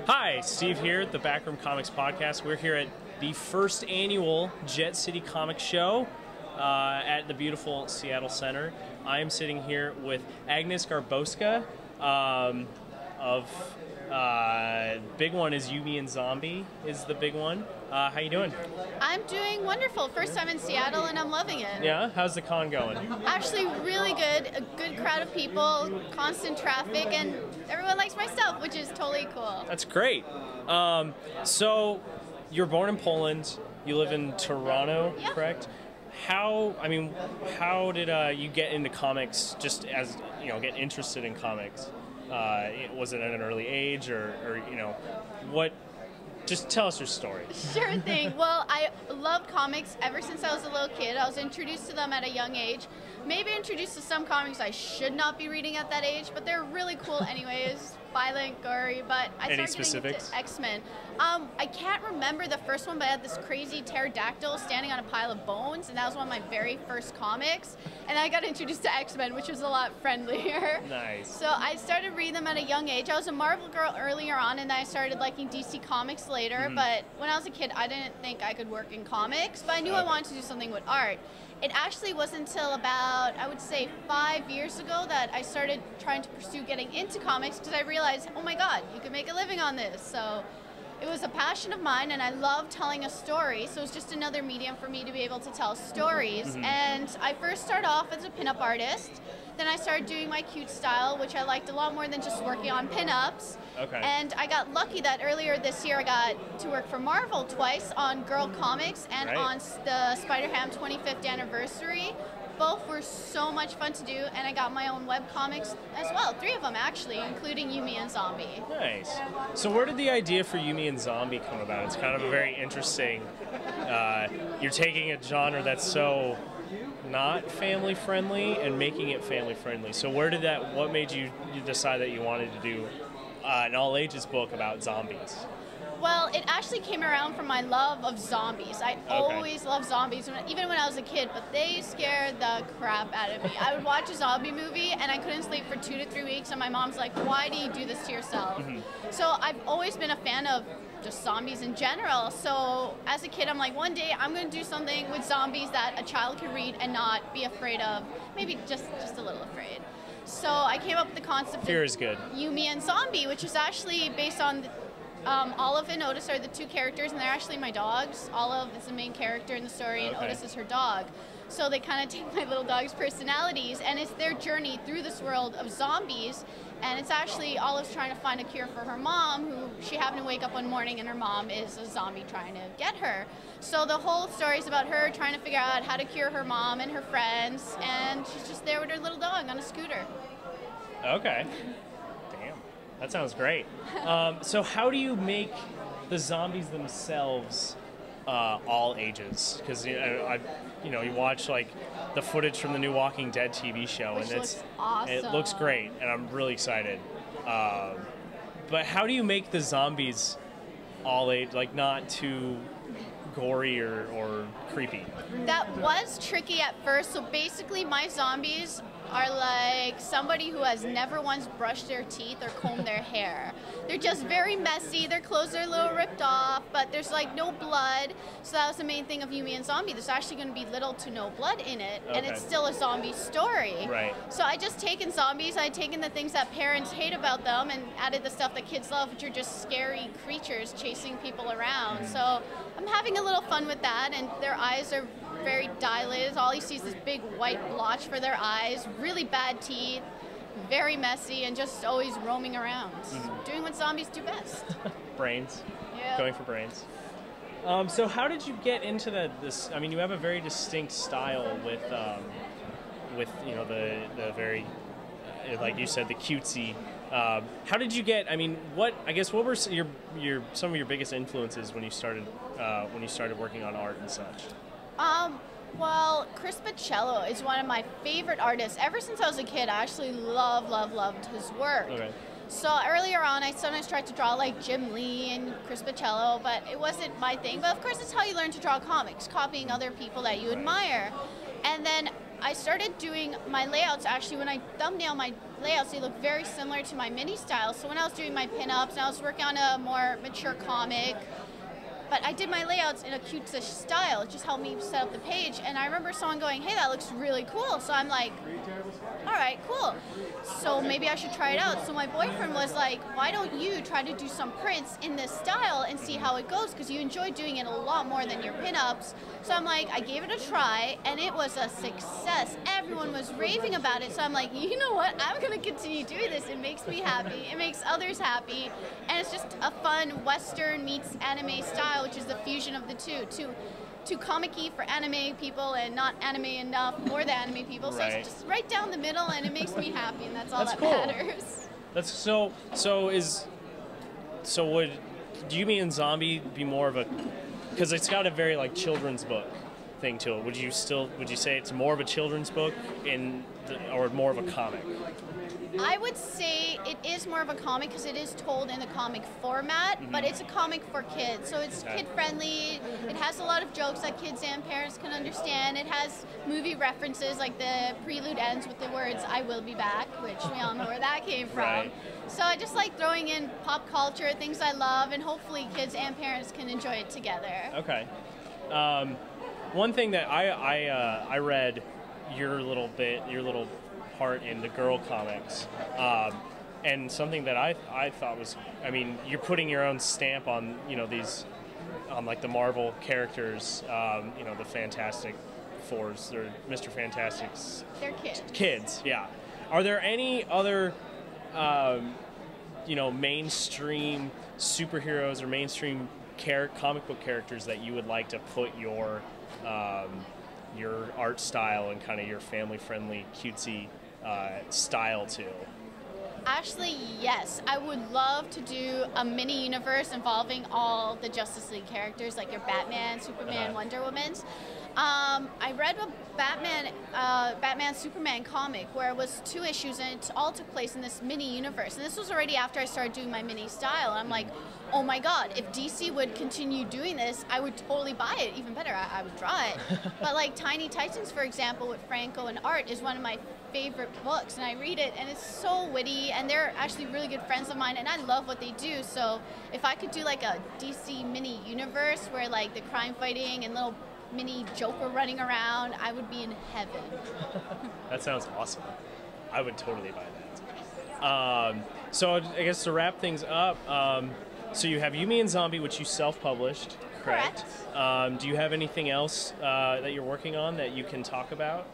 Hi, Steve here at the Backroom Comics Podcast. We're here at the first annual Jet City Comic Show at the beautiful Seattle Center. I am sitting here with Agnes Garbowska big one is Yumi and Zombie is the big one. How you doing? I'm doing wonderful. First time in Seattle and I'm loving it. Yeah? How's the con going? Actually really good. A good crowd of people, constant traffic, and everyone likes my stuff, which is totally cool. That's great. So you're born in Poland, you live in Toronto, yeah. Correct? How did you get into comics, just as, get interested in comics? Was it at an early age, or what? Just tell us your story. Sure thing. Well, I loved comics ever since I was a little kid. I was introduced to them at a young age. Maybe introduced to some comics I should not be reading at that age, but they're really cool anyways. Violent, gory, but I Any started specifics? getting into X-Men. I can't remember the first one, but I had this crazy pterodactyl standing on a pile of bones, and that was one of my very first comics. And I got introduced to X-Men, which was a lot friendlier. Nice. So I started reading them at a young age. I was a Marvel girl earlier on, and then I started liking DC Comics later. Mm-hmm. But when I was a kid, I didn't think I could work in comics, but I knew I wanted to do something with art. It actually wasn't until about, I would say, 5 years ago that I started trying to pursue getting into comics, because I realized, oh my God, you can make a living on this. So it was a passion of mine, and I love telling a story, so it's just another medium for me to be able to tell stories. Mm-hmm. And I first started off as a pinup artist. Then I started doing my cute style, which I liked a lot more than just working on pinups. Okay. And I got lucky that earlier this year I got to work for Marvel twice on Girl Comics and on the Spider-Ham 25th anniversary. Both were so much fun to do, and I got my own web comics as well. 3 of them actually, including Yumi and Zombie. Nice. So where did the idea for Yumi and Zombie come about? It's kind of a very interesting, you're taking a genre that's so not family friendly and making it family friendly. So what made you decide that you wanted to do an all ages book about zombies? Well, it actually came around from my love of zombies. I always loved zombies, even when I was a kid, but they scared the crap out of me. I would watch a zombie movie and I couldn't sleep for 2 to 3 weeks, and my mom's like, why do you do this to yourself? Mm-hmm. So I've always been a fan of just zombies in general. So as a kid, I'm like, one day I'm going to do something with zombies that a child can read and not be afraid of, maybe just a little afraid. So I came up with the concept Fear is good. Yumi and Zombie, which is actually based on Olive and Otis are the 2 characters, and they're actually my dogs. Olive is the main character in the story, and Otis is her dog. So they kind of take my little dog's personalities, and it's their journey through this world of zombies. And it's actually Olive's trying to find a cure for her mom, who she happened to wake up one morning and her mom is a zombie trying to get her. So the whole story is about her trying to figure out how to cure her mom and her friends, and she's just there with her little dog on a scooter. Okay. Damn. That sounds great. So how do you make the zombies themselves all ages? Because you watch like the footage from the new Walking Dead TV show, Which and looks awesome. It looks great, and I'm really excited. But how do you make the zombies all age, like not too gory or creepy? That was tricky at first. So basically, my zombies are like somebody who has never once brushed their teeth or combed their hair. They're just very messy. Their clothes are a little ripped off, but there's like no blood. So that was the main thing of Yumi and Zombie. There's actually going to be little to no blood in it, and it's still a zombie story. Right. So I just taken zombies, I taken the things that parents hate about them, and added the stuff that kids love, which are just scary creatures chasing people around. So I'm having a little fun with that, and their eyes are very dilated. All you see is this big white blotch for their eyes, really bad teeth, very messy, and just always roaming around. Doing what zombies do best. Brains. Yeah. Going for brains. So how did you get into this? I mean, you have a very distinct style with the very, like you said, the cutesy. How did you get? I mean, what were some of your biggest influences when you started working on art and such? Well, Chris Baccello is one of my favorite artists. Ever since I was a kid, I actually loved his work. Okay. So earlier on, I sometimes tried to draw like Jim Lee and Chris Baccello, but it wasn't my thing. But of course, it's how you learn to draw comics, copying other people that you admire. And then I started doing my layouts. Actually, when I thumbnail my layouts, they look very similar to my mini style. So when I was doing my pinups, and I was working on a more mature comic, but I did my layouts in a cute-ish style. It just helped me set up the page. And I remember someone going, hey, that looks really cool. So I'm like, all right, cool. So maybe I should try it out. So my boyfriend was like, why don't you try to do some prints in this style and see how it goes? Because you enjoy doing it a lot more than your pinups. So I'm like, I gave it a try, and it was a success. Everyone was raving about it. So I'm like, you know what? I'm going to continue doing this. It makes me happy. It makes others happy. And it's just a fun Western meets anime style, which is the fusion of the two. Too comic-y for anime people and not anime enough for the anime people. So it's just right down the middle, and it makes me happy, and that's all that matters. That's so would Yumi and Zombie be more of a, because it's got a very like children's book thing to it. Would you say it's more of a children's book or more of a comic? I would say it is more of a comic because it is told in the comic format, but it's a comic for kids. So it's kid-friendly. It has a lot of jokes that kids and parents can understand. It has movie references, like the prelude ends with the words, I will be back, which we all know where that came from. Right. So I just like throwing in pop culture, things I love, and hopefully kids and parents can enjoy it together. Okay. One thing that I read your little part in the girl comics, and something that I thought was, I mean, you're putting your own stamp on these, on like the Marvel characters, the Fantastic Fours or Mr. Fantastic's. They're kids. Kids, yeah. Are there any other mainstream superheroes or mainstream comic book characters that you would like to put your art style and kind of your family-friendly, cutesy style to? Actually, yes. I would love to do a mini universe involving all the Justice League characters, like your Batman, Superman, Wonder Woman's. I read a Batman Superman comic where it was 2 issues, and it all took place in this mini universe. And this was already after I started doing my mini style. And I'm like, oh my God, if DC would continue doing this, I would totally buy it. Even better, I would draw it. But like Tiny Titans, for example, with Franco and Art is one of my favorite books, and I read it, and it's so witty, and they're actually really good friends of mine, and I love what they do. So if I could do like a DC mini universe where like the crime fighting and little mini Joker running around, I would be in heaven. That sounds awesome. I would totally buy that. So I guess to wrap things up, so you have Yumi and Zombie, which you self-published, correct? Do you have anything else that you're working on that you can talk about?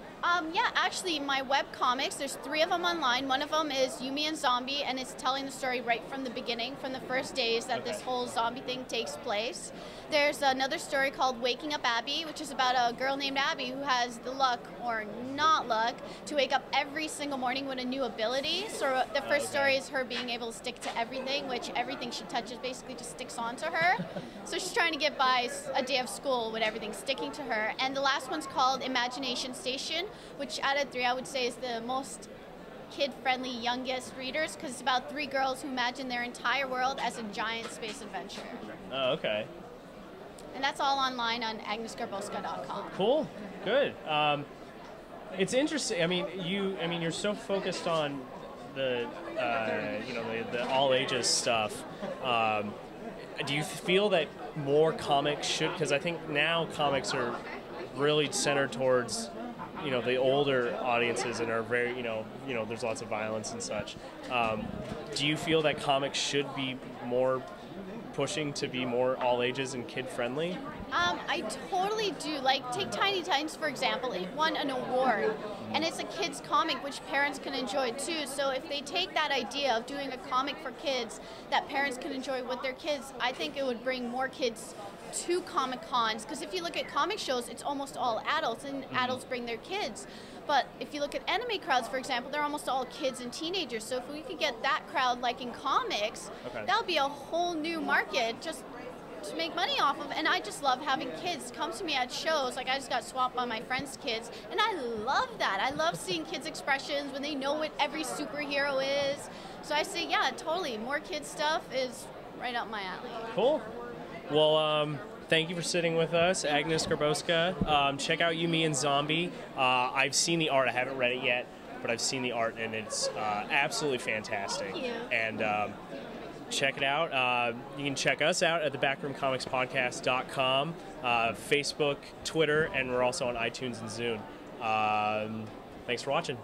Yeah, actually, my web comics, there's 3 of them online. One of them is Yumi and Zombie, and it's telling the story right from the beginning, from the first days that this whole zombie thing takes place. There's another story called Waking Up Abby, which is about a girl named Abby who has the luck, or not luck, to wake up every single morning with a new ability. So the first story is her being able to stick to everything, which everything she touches basically just sticks onto her. So she's trying to get by a day of school with everything sticking to her. And the last one's called Imagination Station, which out of 3 I would say is the most kid-friendly, youngest readers, because it's about 3 girls who imagine their entire world as a giant space adventure. Oh, okay. And that's all online on agnesgarbowska.com. Cool, good. It's interesting. I mean, you're so focused on the all ages stuff. Do you feel that more comics should? Because I think now comics are really centered towards the older audiences and are very there's lots of violence and such. Do you feel that comics should be more pushing to be more all ages and kid friendly? I totally do. Like, take Tiny Titans, for example. It won an award, and it's a kids comic which parents can enjoy too. So if they take that idea of doing a comic for kids that parents can enjoy with their kids, I think it would bring more kids to Comic Cons, because if you look at comic shows, it's almost all adults, and adults bring their kids. But if you look at anime crowds, for example, they're almost all kids and teenagers. So if we could get that crowd liking comics, that would be a whole new market just to make money off of. And I just love having kids come to me at shows. Like, I just got swapped by my friends' kids, and I love that. I love seeing kids' expressions when they know what every superhero is. So I say, yeah, totally. More kids stuff is right up my alley. Cool. Well, Thank you for sitting with us, Agnes Garbowska. Check out You, Me, and Zombie. I've seen the art. I haven't read it yet, but I've seen the art, and it's absolutely fantastic. Thank you. And check it out. You can check us out at the backroomcomicspodcast.com, Facebook, Twitter, and we're also on iTunes and Zune. Thanks for watching.